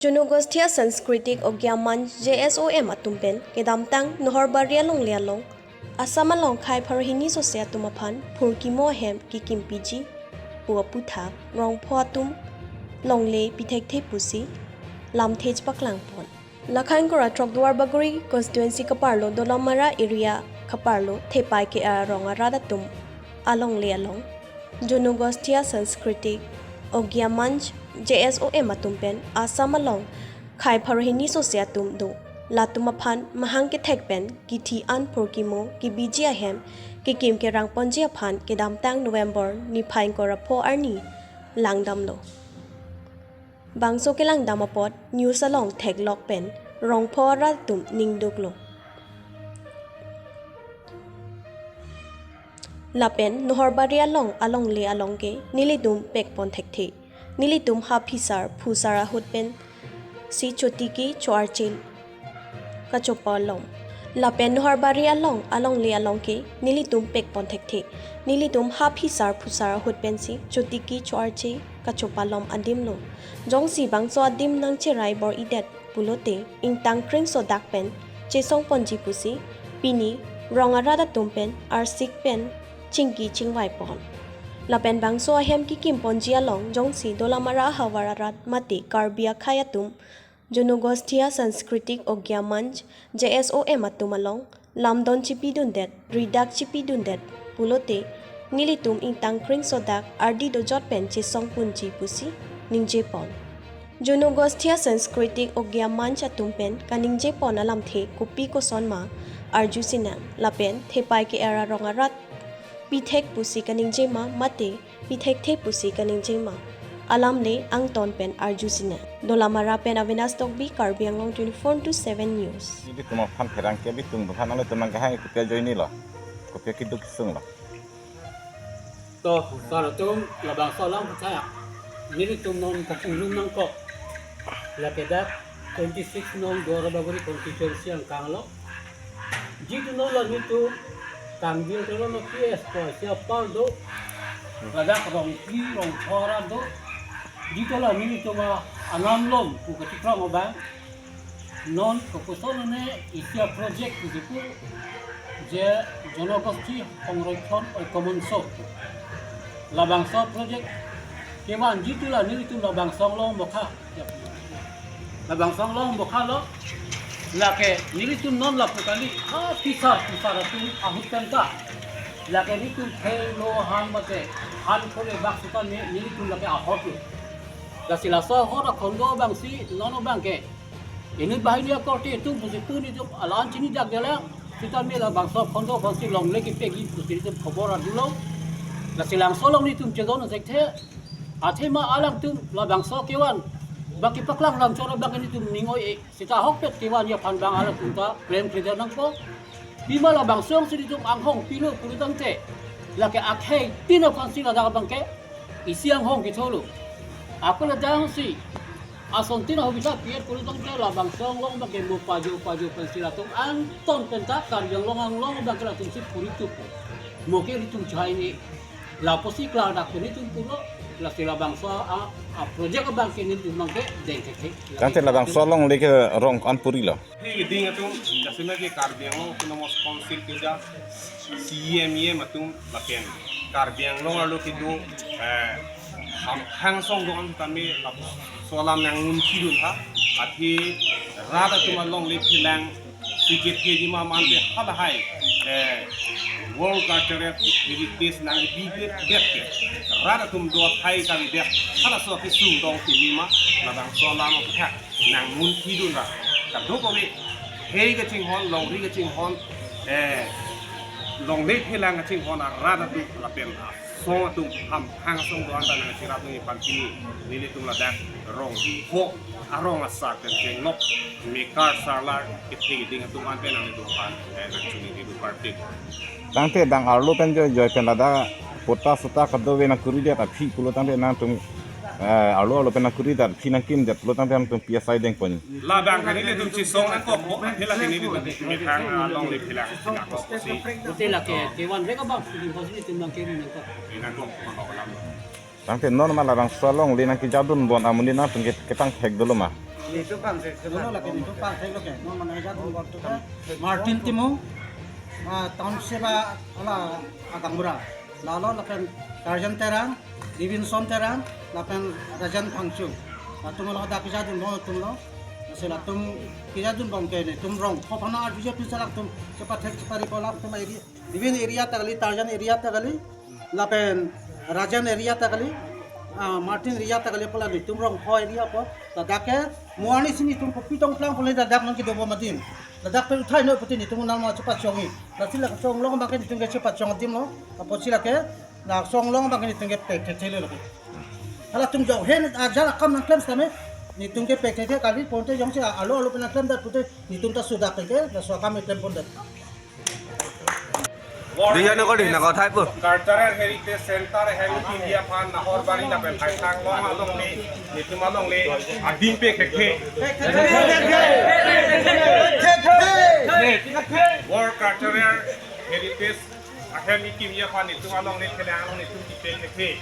Junugostia Sanskritik Ogyaman JSOM atumpen kedamtang nohorbaria long lialong asamalong khai parhini sosia tumapan purkimo hem kikimpiji puaputha rong phoatum longle pitekte pusi lamthej paklangpon lakhan kora trokdwar bagori constituency kaparlo dolamara area kaparlo thepai ke ronga radatum along lialong Junugostia Sanskritik Ogyaman JSOM atumpen asamalong khai parhini sosia tum do latumaphan mahang ke thekpen kithi an porkimo ki bijia hem ki kim ke rang ponjia phan ke damtang November ni phain ko rapho arni langdam lo bangso ke langdam apot news along thek lok pen rong pho ra tum ningduk lo lapen nohorbaria long along le along ke nilidum pekpon thekthi nilitum hafisar phusara hutpen si chotiki choarchil kachopalom lapen noharbari along le along ke nilitum pekpon thekthi nilitum hafisar phusara hutpen si chotiki choarchi kachopalom adimlo jongsi bangso adim nang cherai bor idet pulote ingtang kring so dakpen chesong ponji pusi pini rongara tumpen arsik pen chingki chingwai pon lapen bangso ahem ki kim ponjia long jongsi dolamara hawararat mati karbia khayatum Junugostia Sanskritik Ogyamanj JSOM atumalong lamdon chipidundet ridak chipidundet pulote nilitum intang kring sodak ardi dojot pen chisong punji pusi ningje pon Junugostia Sanskritik Ogyamanj atumpen kaningje pon alamthe kupi ko sonma arjusina lapen thepai ke era rongarat Pithek pusi kaningje ma mate pithek the pusi kaningje ma alamle ang ton pen arjusina dolamara pen avinas tokbi karbi anglong 24/7 news Jadi cuma fan kerang ke bitung bukan oleh teman kahai kupia join ni lah kupia kiduk sung lah to sara tum labang salam saya nili tum non kapulung nang ko la kedak 26 non gora bagori constituency ang kanglo jitu no la nitu Kambil kalau nak PS ko siapa do, ada kerong pi rong orang do, jika lah ini cuma anglong bukan cipra ngobang, non keputusan ini isi projek itu je Junugostia Pengrekon Common Soap, labang soap projek, keman jitu lah ini tu labang songlong bokah, labang songlong bokah lo. Lake nilitum non la pukali pisar tu ahut tenta lake nilitum hello han mate han kole bak sukan nilitum lake ahot la sila so hora kondo bang si nono bang ke ini bahaya korte itu buziku ni tu alan chini jak gala kita me la bang so kondo bang si long leki pegi tu itu khobor adulo la silang solong ni tum chegon sekte athema alang tum la bang so kewan baki paklang lang chora baki ni tum ningoy sita hokpet kiwan ya pan bang ala punta klem kreder nang ko bima la bang song sidi tum anghong pilo kulitang te lake akhei pino konsi la daga bangke isi anghong kitolo aku la dang si ason tino hobita piet kulitang te la bang song long baki mo paju pensila tum anton penta kar yang long baki la tum si puritu mo ke tum chai ni la posi klar dak ni tum pulo la sila bangsa a projek bang kini tu mangke dengke ke Nanti labang solong leke rong anpuri lah Hei ding atum jasuna ke karbiang kuno mos konsil keja CME matum lapen karbiang long alo kidu hang song don kami lap solam yang unki dun ha ati rada tuma long le pilang sikit ke di ma mante hala hai World Cultural Heritage nang bibir dek rada tum do thai kami dek hala so ki sung dong ti lima labang solam ko thak nang mun ki dun ra ka do ko we hei ga ching hon long ri ga ching hon long le philang ga ching hon rada tu la pen so tum ham hang song do anta nang sira tu ni pan kini ni tum la dak rong ho arong asak ten cheng nok me kar salar ithi ding tum an pen nang tu pan nang chuni di du party Nanti dang arlo pen joy pen lada pota suta kado we na kuri dia tapi pulo tante na tum arlo pen na kuri dar phi na kim jat pulo tante tum PSI deng pon la bang kan ni tum chi song an ko mo an phela ni me khang long le phila ko si hotel ke kewan reka bang di posisi tum nang kiri nang ko ina ko ko lam Nanti normal labang solong le na ki jadun bon amuni na tum ketang hek dulu mah itu bang lagi itu bang saya loke mau mana aja tuh waktu itu Martin Timo tahun seba ala agak murah lalu lakukan Tarjan Terang Divinson Terang lakukan Rajan Pangcu tum lo ada kisah tuh mau tum lo masih tum kisah tuh bang kene tum rong kau pernah ada juga pisah tum cepat kolak tum area Divin area takali Tarjan area takali lakukan Rajan area takali Martin area takali pola di tum rong kau area apa dadake muani sini tum pitong plang boleh dadak nanti dobo madin dadak pe uthai no putin tum nama cepat songi nanti lah song long makin tum cepat song tim lo apa sila ke na song long makin tum ke tele lagi kalau tum jauh hen aja kam nang claim sama ni tum ke pek kali ponte jong si alo pernah claim dah putin ni tum ta sudah ke na so kam claim pon dah Dia nak kau nak kau type pun. Cultural Heritage Center Heritage India Fan Nahor Bari na pen hai thang long along ni nitum along ni adin pe khekhe World Cultural Heritage Heritage India Fan nitum along ni khele along nitum ki pe khekhe